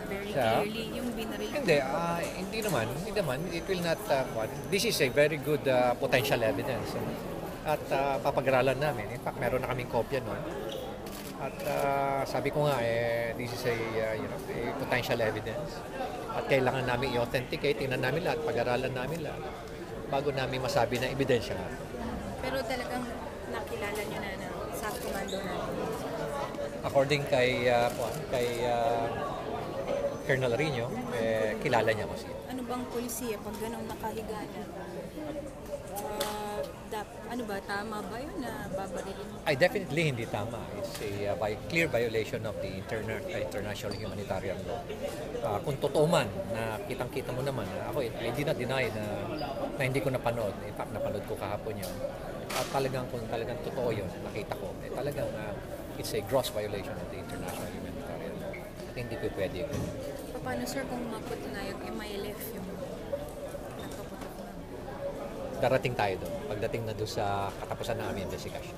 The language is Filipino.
very Siya? clearly yung binaril. Hindi naman. It will not, this is a very good potential evidence. At papag-aralan namin. In fact, meron na kaming kopya nun. At sabi ko nga, this is a potential evidence. At kailangan namin i-authenticate, tingnan namin lahat, pag-aralan namin lahat, bago namin masabi na ebidensya nga. Pero talagang nakilala nyo na sa komando natin. According kay Colonel Rino, kilala niya ko siya. Ano bang polisiya pag ganong nakahiga na? Ano ba, tama ba yun na babarilin mo? Ay, definitely hindi tama. It's a clear violation of the international humanitarian law. Kung totoo man, na kitang-kita mo naman, ako, I did not deny na hindi ko napanood. In fact, napanood ko kahapon yun. At kung talagang totoo yun, nakita ko, talagang it's a gross violation of the international humanitarian law. At hindi ko pwede yun. Paano sir kung mapatunayan MILF yung nagpaputok na? Darating tayo doon, pagdating na doon sa katapusan ng aming investigation.